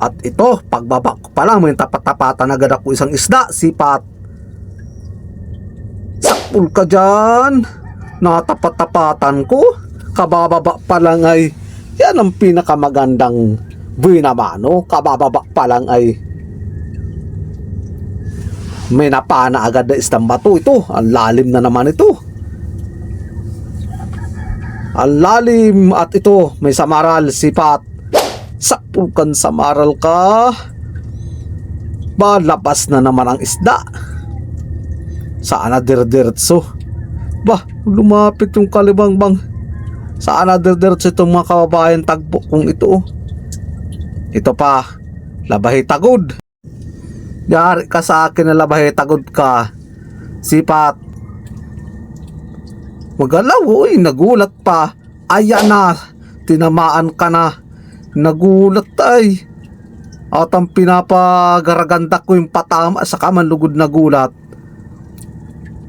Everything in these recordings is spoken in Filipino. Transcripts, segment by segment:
At ito, pagbaba ko pa lang, may tapat-tapatan agad ako isang isda, sipat. Sakpul ka dyan. Natapat-tapatan ko. Kabababa pa lang ay, yan ang pinakamagandang buhay naman, no? Kabababa pa lang ay, may napana agad na isdang bato. Ito, ang lalim na naman ito. Ang lalim. At ito, may samaral, sipat. Sakpulkan samaral ka. Labas na naman ang isda. Saan na dirdiretso? Lumapit yung kalibangbang. Saan na dirdiretso itong mga kababayan tagpo kung ito? Ito pa, labahi tagod. Yari ka sa akin na labahi tagod ka, sipat. Magalaw, uy, nagulat pa. Ayan na, tinamaan ka na. Nagulat ay. At ang pinapagaraganda ko yung patama sa kamanlugod na gulat.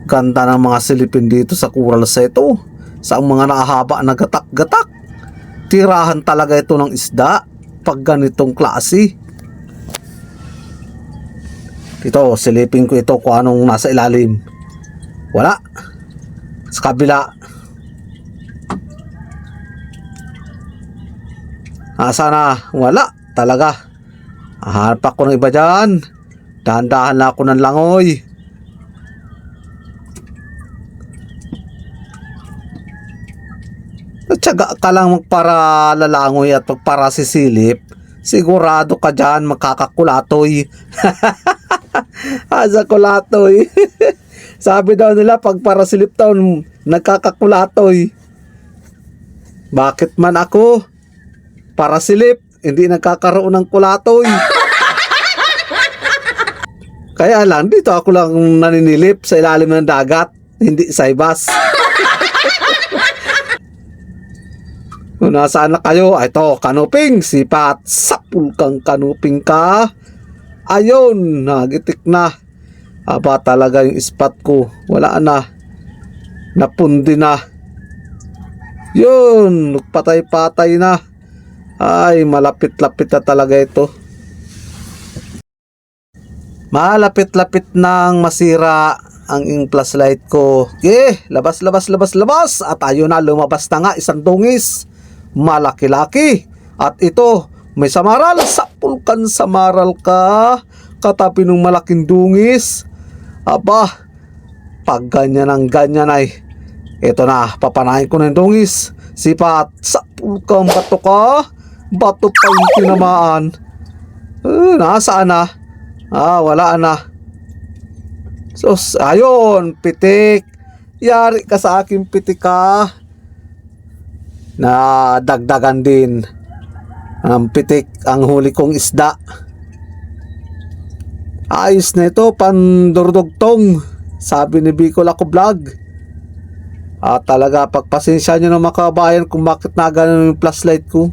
Ganda ng mga silipin dito sa kural sa ito. Sa mga nakahaba na gatak-gatak. Tirahan talaga ito ng isda pag ganitong klase. Ito, silipin ko ito kung anong nasa ilalim. Wala. Sa kabila. Asa na? Wala. Talaga. Hanap ako ng iba dyan. Dahan-dahan na ako ng langoy. Tiyaga ka lang magpara lalangoy at magpara sisilip. Sigurado ka dyan makakakulatoy. Asa kulatoy. Sabi daw nila pag para silip daw nagkakakulatoy. Bakit man ako para silip hindi nagkakaroon ng kulatoy? Kaya lang dito ako lang naninilip sa ilalim ng dagat, hindi sa ibas. Kung nasaan na kayo, ito, kanuping, sipat. Sapul kang kanuping ka. Ayun, nagitik na. Aba talaga yung spot ko. Wala na. Napundi na. Yun, patay-patay na. Ay, malapit-lapit na talaga ito. Malapit-lapit nang masira ang ing flashlight ko. Labas. At ayun na, lumabas na nga isang dungis. Malaki-laki. At ito, may samaral. Sapulkan samaral ka. Katabi ng malaking dungis. Aba, pag ganyan ang ganyan ay, ito na, papanahin ko ng dungis. Sipat, sapulkan bato ka. Bato pa yung tinamaan. Nasaan na? Wala na. So, ayun, pitik. Yari ka sa aking pitik ka. Na dagdagan din ang pitik ang huli kong isda. Ayos na ito, pandurdugtong, sabi ni Bicol Ako Vlog. Talaga pagpasensya nyo ng mga kabayan kung bakit na ganun yung flashlight ko.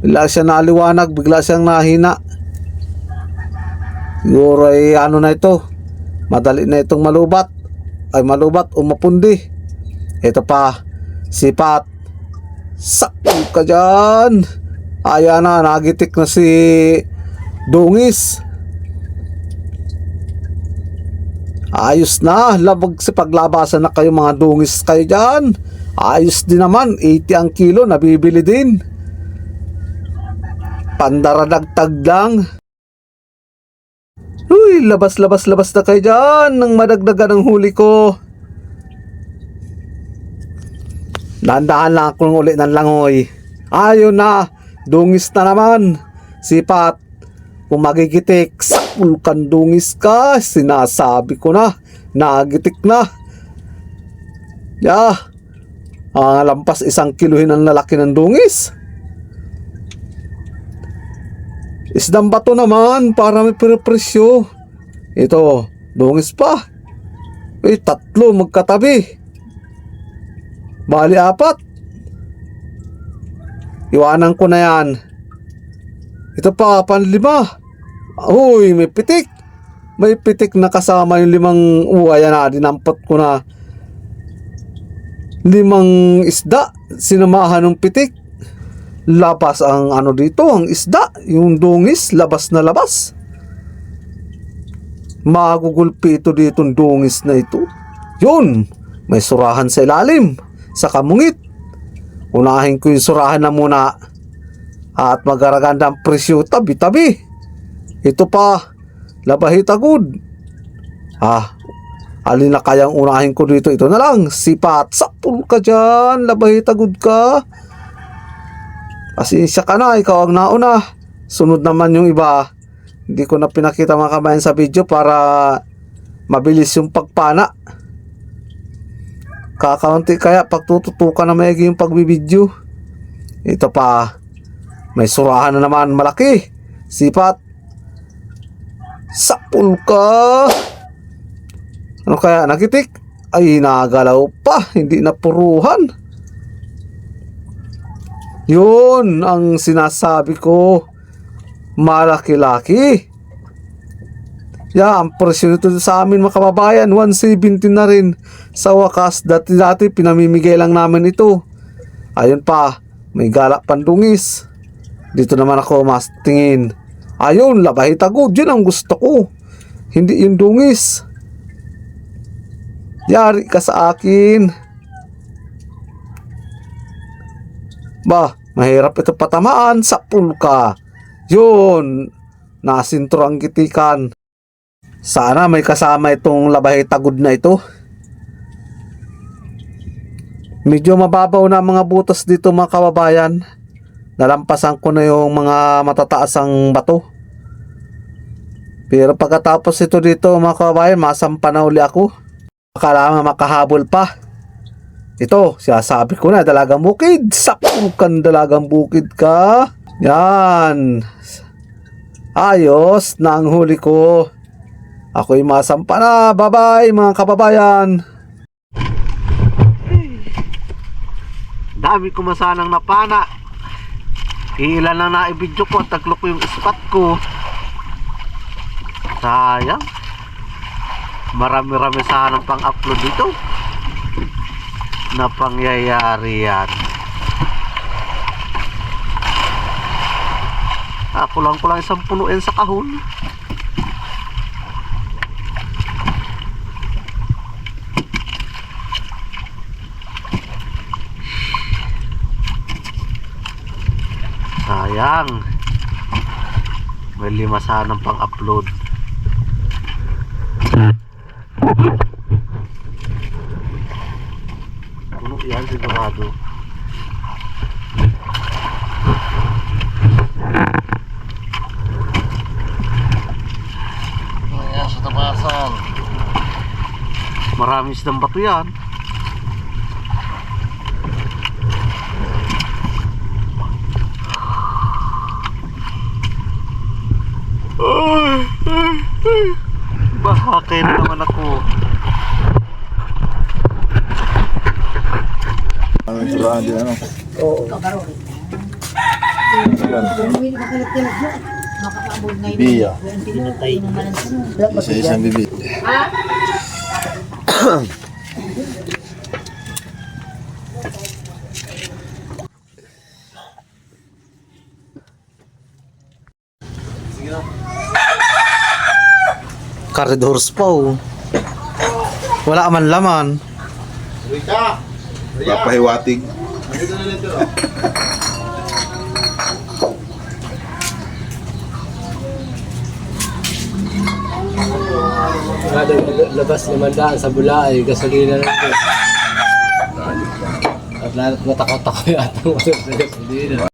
Bigla siya naliwanag, bigla siyang nahina. Siguro ay ano na ito, madali na itong malubat o mapundi. Ito pa, sipat. Sakto ka dyan. Ayan na, nagitik na si dungis. Ayos na, labag si paglabasan na kayo mga dungis kayo dyan. Ayos din naman, 80 ang kilo, nabibili din. Pandaradagtag lang. Uy, labas na kayo dyan nang madagdagan ang huli ko. Dahan-dahan lang ako uli ng langoy. Ayun na, dungis na naman. Sipat, kung magigitik, sapulkan dungis ka. Sinasabi ko na, nagitik na. Lampas 1 kiluhin ang lalaki ng dungis. Isdang bato naman para may presyo. Ito, dungis pa. 3 magkatabi. Bali 4. Iwanan ko na yan. Ito pa, 5. Uy, may pitik. May pitik na kasama yung 5. Ayan na, dinampot ko na 5 isda. Sinamahan ng pitik. labas ang ano dito, ang isda, yung dungis, labas na labas. Magugulpi ito dito, dungis na ito. Yun, may surahan sa ilalim, sa kamungit. Unahin ko yung surahan na muna at magaraganda ang presyo tabi-tabi. Ito pa, labahita good. Alin na kayang unahin ko dito? Ito na lang, sipat. Sapul ka dyan, labahita good ka. Pasensya ka na, ikaw ang nauna. Sunod naman yung iba. Hindi ko na pinakita mga kabayan sa video para mabilis yung pagpana. Kakaunti kaya pagtututukan na maigi yung pagbibideo. Ito pa, may surahan na naman malaki. Sipat. Sapul ka. Ano kaya, nagitik? Ay, nagalaw pa. Hindi napuruhan. Yun ang sinasabi ko. Malaki-laki. Ang presyo nito sa amin mga kababayan, 170 na rin. Sa wakas, dati pinamimigay lang namin ito. Ayun pa, may galak pandungis. Dito naman ako mas tingin. Ayun, labahita good. Yun ang gusto ko. Hindi yung dungis. Yari ka sa akin. Mahirap ito patamaan. Sapul ka. Yun, nasintro ang gitikan. Sana may kasama itong labahita good na ito. Medyo mababaw na mga butas dito mga kababayan. Nalampasan ko na yung mga matataas ang bato. Pero pagkatapos ito dito mga kababayan, masampa na uli ako. Kailangan makahabol pa. Ito, sinasabi ko na, dalagang bukid. Sapukan, dalagang bukid ka. Yan. Ayos na ang huli ko. Ako'y masampa na. Bye-bye mga kababayan. Dami ko masanang napana. Ilan na naibidyo ko at taglo ko yung spot ko. Sayang. Marami-rami sanang pang-upload dito na pangyayari yan. Kulang isang punuin sa kahon. Sayang. May 5 sanang pang-upload. Puno yan sigurado. Ayan sa tabasan. Marami isang bato yan. Bahakay na naman ako. Ang surahan din ano? Oo. Biya. Isa-isang bibi. Corridors pa oh. Wala man laman. Papahiwatig. Labas naman daan sa Bulaay, gasolina lang ito. At matakot ako yata sa gasolina.